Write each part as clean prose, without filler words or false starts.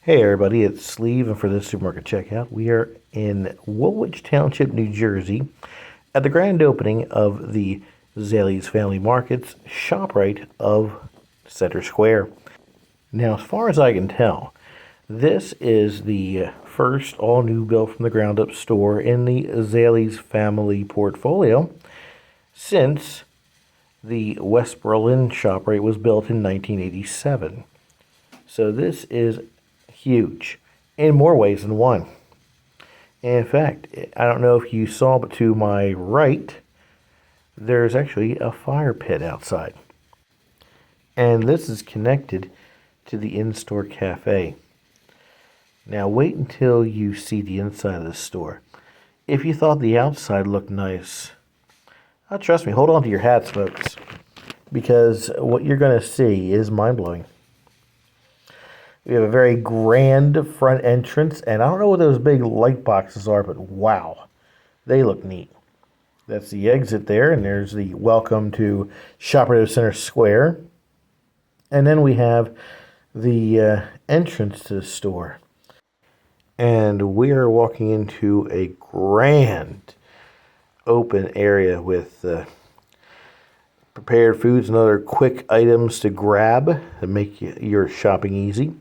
Hey everybody, it's Sleeve, and for this supermarket checkout, we are in Woolwich Township, New Jersey, at the grand opening of the Zales Family Market's ShopRite of Center Square. Now, as far as I can tell, this is the first all-new built from the ground up store in the Zales family portfolio since the West Berlin ShopRite was built in 1987. So this is huge in more ways than one. In fact, I don't know if you saw, but to my right, there's actually a fire pit outside. And this is connected to the in-store cafe. Now wait until you see the inside of the store. If you thought the outside looked nice, trust me, hold on to your hats, folks, because what you're going to see is mind-blowing. We have a very grand front entrance, and I don't know what those big light boxes are, but wow, they look neat. That's the exit there, and there's the welcome to ShopRite Center Square. And then we have the entrance to the store. And we are walking into a grand open area with prepared foods and other quick items to grab to make your shopping easy.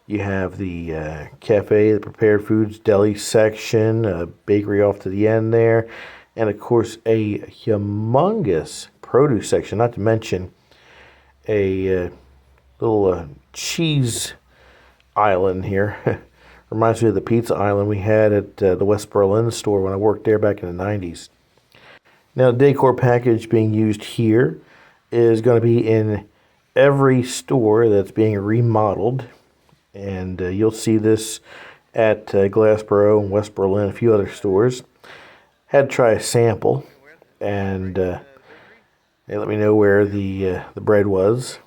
You have the cafe, the prepared foods, deli section, a bakery off to the end there, and of course a humongous produce section, not to mention a little cheese island here. Reminds me of the pizza island we had at the West Berlin store when I worked there back in the 90s. Now, the decor package being used here is going to be in every store that's being remodeled. And you'll see this at Glassboro and West Berlin, a few other stores. Had to try a sample, and they let me know where the bread was.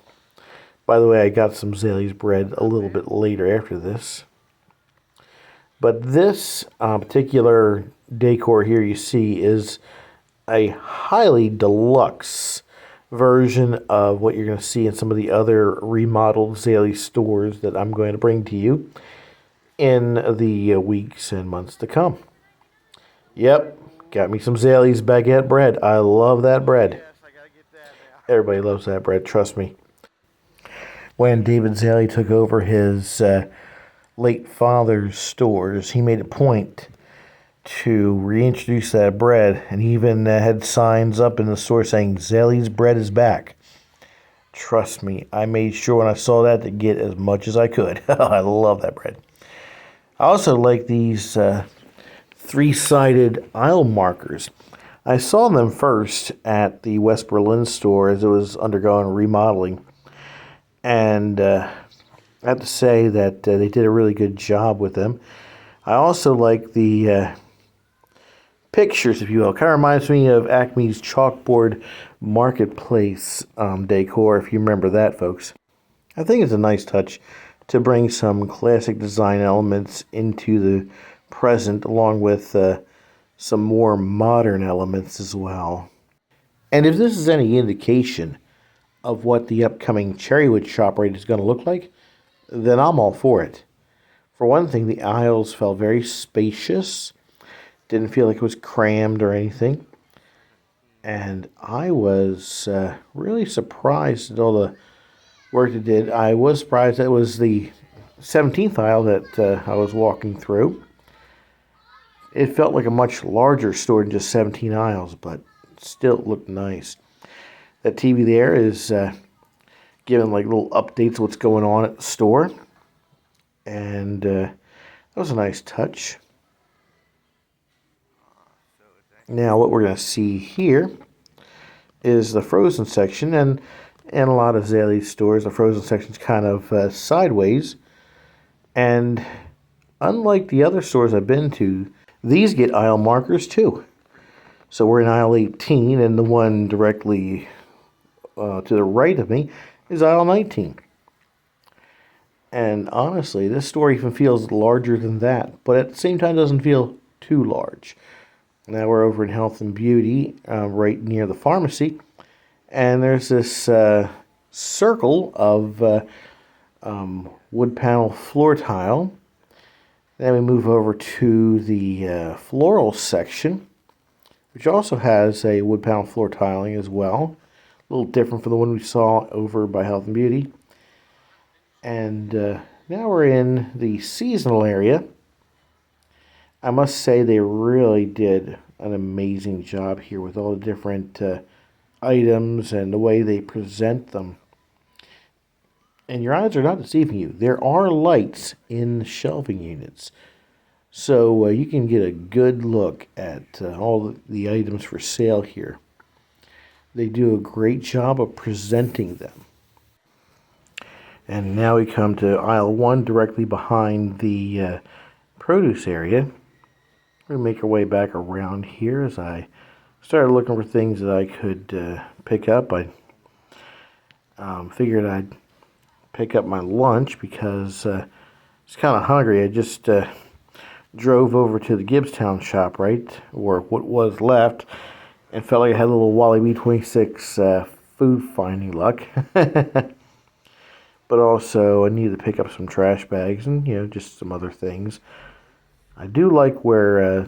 By the way, I got some Zales bread a little bit later after this. But this particular decor here you see is a highly deluxe version of what you're going to see in some of the other remodeled Zales stores that I'm going to bring to you in the weeks and months to come. Yep, got me some Zales baguette bread. I love that bread. Everybody loves that bread, trust me. When David Zale took over his late father's stores, he made a point to reintroduce that bread, and he even had signs up in the store saying Zales bread is back. Trust me, I made sure when I saw that to get as much as I could. I love that bread. I also like these three-sided aisle markers. I saw them first at the West Berlin store as it was undergoing remodeling, and I have to say that they did a really good job with them. I also like the pictures, if you will. Kind of reminds me of Acme's chalkboard marketplace decor, if you remember that, folks. I think it's a nice touch to bring some classic design elements into the present, along with some more modern elements as well. And if this is any indication of what the upcoming Cherrywood ShopRite is going to look like, then I'm all for it. For one thing, the aisles felt very spacious. Didn't feel like it was crammed or anything. And I was really surprised at all the work it did. I was surprised that it was the 17th aisle that I was walking through. It felt like a much larger store than just 17 aisles, but still looked nice. That TV there is giving like little updates of what's going on at the store. And that was a nice touch. Now what we're going to see here is the frozen section, and in a lot of Zales stores the frozen section is kind of sideways, and unlike the other stores I've been to, these get aisle markers too. So we're in aisle 18, and the one directly to the right of me is aisle 19. And honestly, this store even feels larger than that, but at the same time doesn't feel too large. Now we're over in Health and Beauty, right near the pharmacy, and there's this circle of wood panel floor tile. Then we move over to the floral section, which also has a wood panel floor tiling as well. A little different from the one we saw over by Health and Beauty. And now we're in the seasonal area. I must say they really did an amazing job here with all the different items and the way they present them. And your eyes are not deceiving you. There are lights in the shelving units. So you can get a good look at all the items for sale here. They do a great job of presenting them. And now we come to aisle 1 directly behind the produce area. We're going to make our way back around here as I started looking for things that I could pick up. I figured I'd pick up my lunch because I was kind of hungry. I just drove over to the Gibbstown ShopRite, or what was left, and felt like I had a little Wally B26 food finding luck. But also I needed to pick up some trash bags and, just some other things. I do like where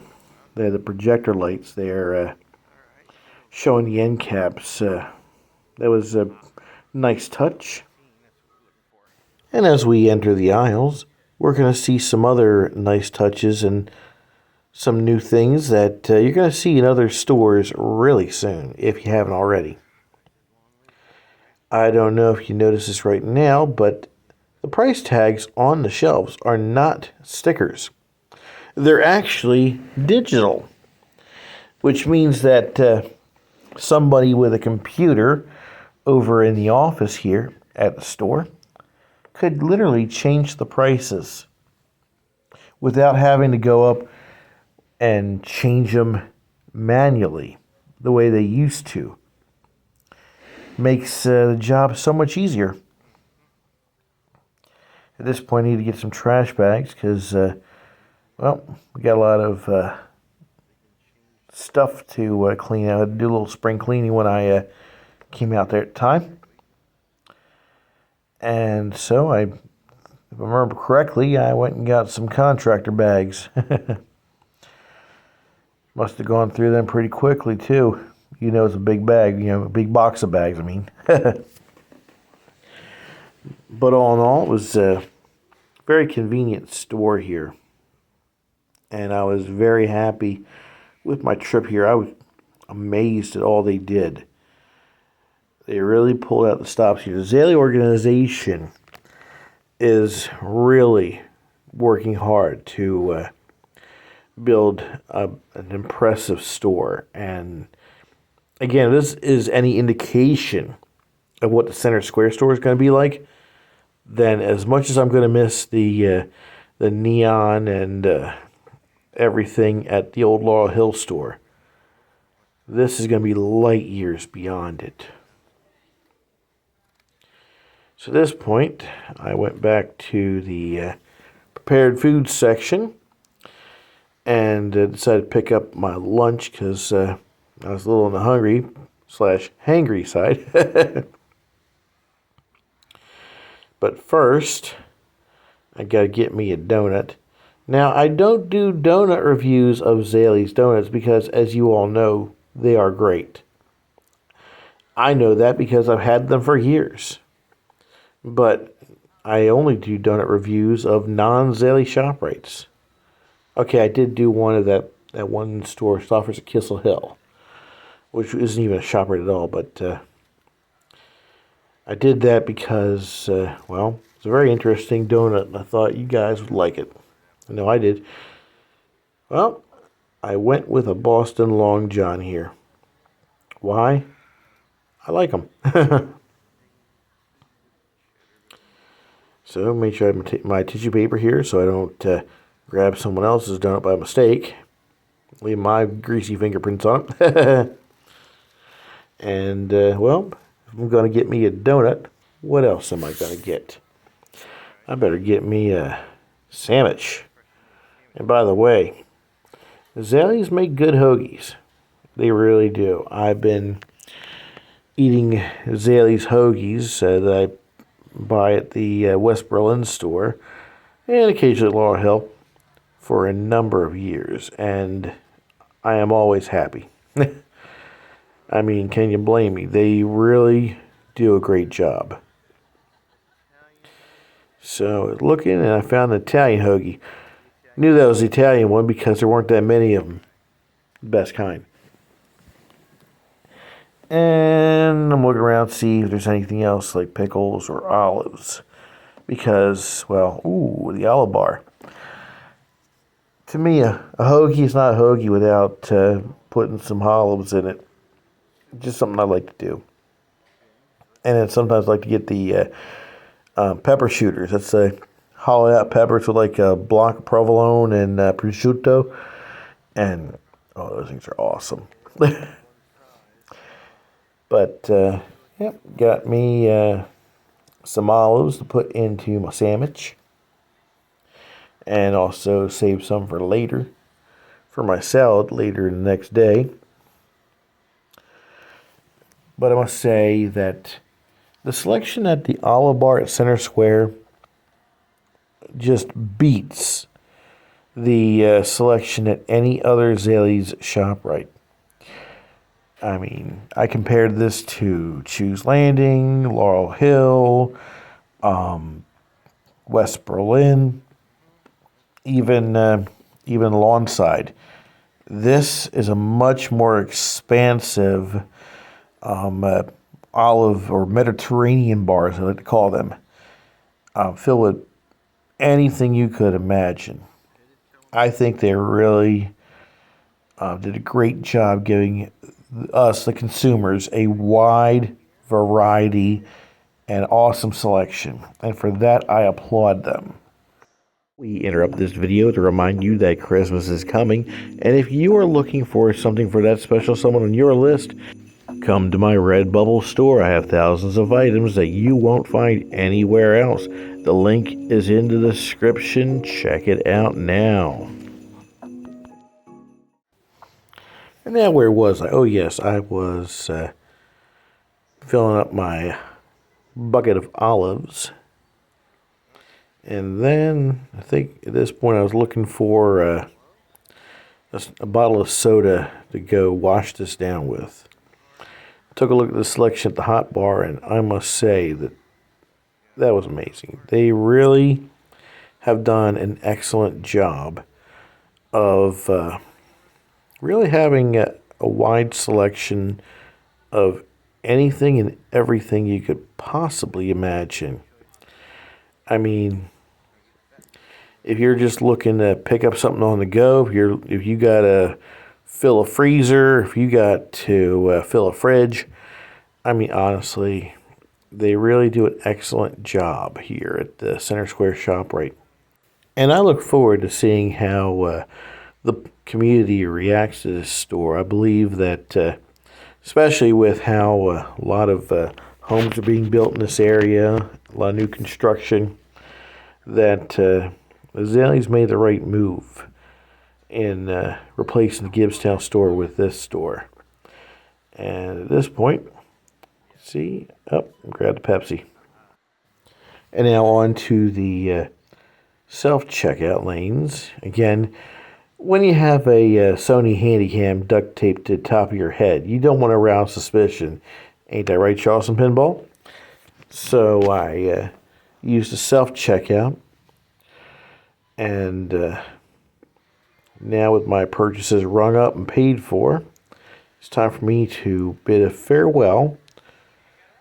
they have the projector lights there showing the end caps. That was a nice touch. And as we enter the aisles, we're going to see some other nice touches and some new things that you're going to see in other stores really soon, if you haven't already. I don't know if you notice this right now, but the price tags on the shelves are not stickers. They're actually digital, which means that somebody with a computer over in the office here at the store could literally change the prices without having to go up and change them manually the way they used to. Makes the job so much easier. At this point, I need to get some trash bags because, we got a lot of stuff to clean out. I had to do a little spring cleaning when I came out there at the time. And so, if I remember correctly, I went and got some contractor bags. Must have gone through them pretty quickly, too. It's a big bag, a big box of bags, I mean. But all in all, it was a very convenient store here. And I was very happy with my trip here. I was amazed at all they did. They really pulled out the stops here. The Deli organization is really working hard to build an impressive store. And again, if this is any indication of what the Center Square store is going to be like, then as much as I'm going to miss the neon and everything at the old Laurel Hill store, this is going to be light years beyond it. So at this point, I went back to the prepared food section and decided to pick up my lunch because I was a little on the hungry/hangry side. But first, I got to get me a donut. Now, I don't do donut reviews of Zaley's Donuts because, as you all know, they are great. I know that because I've had them for years. But I only do donut reviews of non-Zaley ShopRites. Okay, I did do one of that one store, Stouffer's at Kissel Hill, which isn't even a ShopRite at all, but I did that because, it's a very interesting donut, and I thought you guys would like it. I know I did. Well, I went with a Boston Long John here. Why? I like them. So make sure I have my tissue paper here so I don't grab someone else's donut by mistake. Leave my greasy fingerprints on it. And, if I'm going to get me a donut, what else am I going to get? I better get me a sandwich. And by the way, Zaley's make good hoagies. They really do. I've been eating Zaley's hoagies that I buy at the West Berlin store, and occasionally Laurel Hill, for a number of years, and I am always happy. I mean, can you blame me? They really do a great job. So, looking, and I found an Italian hoagie. Knew that was the Italian one because there weren't that many of them. The best kind. And I'm looking around to see if there's anything else like pickles or olives. Because, well, ooh, the olive bar. To me, a hoagie is not a hoagie without putting some olives in it. Just something I like to do. And then sometimes I like to get the pepper shooters. That's a hollowed out peppers with like a block of provolone and prosciutto. And, oh, those things are awesome. But, yeah, got me some olives to put into my sandwich. And also save some for later, for my salad later the next day. But I must say that the selection at the Olive Bar at Center Square just beats the selection at any other Zales ShopRite. I mean, I compared this to Choose Landing, Laurel Hill, West Berlin, even Lawnside. This is a much more expansive olive or Mediterranean bar, as I like to call them, filled with anything you could imagine. I think they really did a great job giving us, the consumers, a wide variety and awesome selection. And for that, I applaud them. We interrupt this video to remind you that Christmas is coming, and if you are looking for something for that special someone on your list, come to my Redbubble store. I have thousands of items that you won't find anywhere else. The link is in the description. Check it out now. And now where was I? Oh yes, I was filling up my bucket of olives. And then, I think at this point I was looking for a bottle of soda to go wash this down with. Took a look at the selection at the hot bar, and I must say that was amazing. They really have done an excellent job of really having a wide selection of anything and everything you could possibly imagine. I mean, if you're just looking to pick up something on the go, if you got to fill a freezer, if you got to fill a fridge, I mean, honestly, they really do an excellent job here at the Center Square ShopRite. And I look forward to seeing how the community reacts to this store. I believe that, especially with how a lot of homes are being built in this area, a lot of new construction, that Zales made the right move in replacing the Gibbstown store with this store. And at this point, see, grab the Pepsi. And now on to the self-checkout lanes. Again, when you have a Sony Handycam duct taped to the top of your head, you don't want to arouse suspicion. Ain't that right, Charleston Pinball? So I used a self-checkout, and now with my purchases rung up and paid for, it's time for me to bid a farewell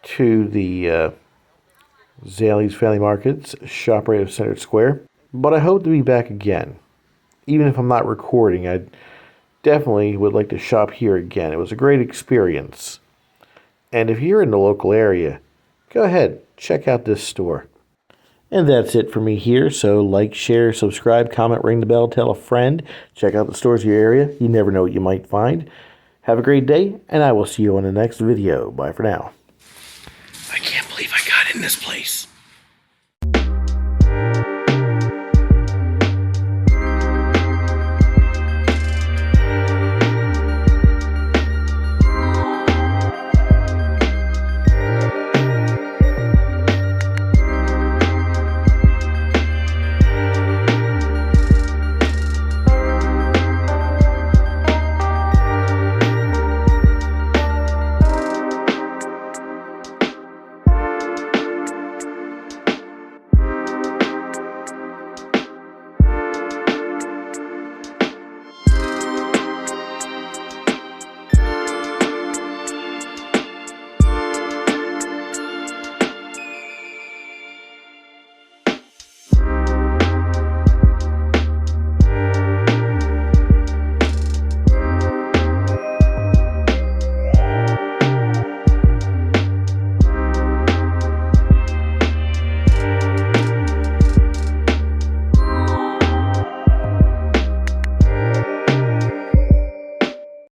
to the Zales Family Market's ShopRite of Center Square. But I hope to be back again. Even if I'm not recording, I definitely would like to shop here again. It was a great experience. And if you're in the local area, go ahead, check out this store. And that's it for me here. So like, share, subscribe, comment, ring the bell, tell a friend. Check out the stores in your area. You never know what you might find. Have a great day, and I will see you on the next video. Bye for now. I can't believe I got in this place.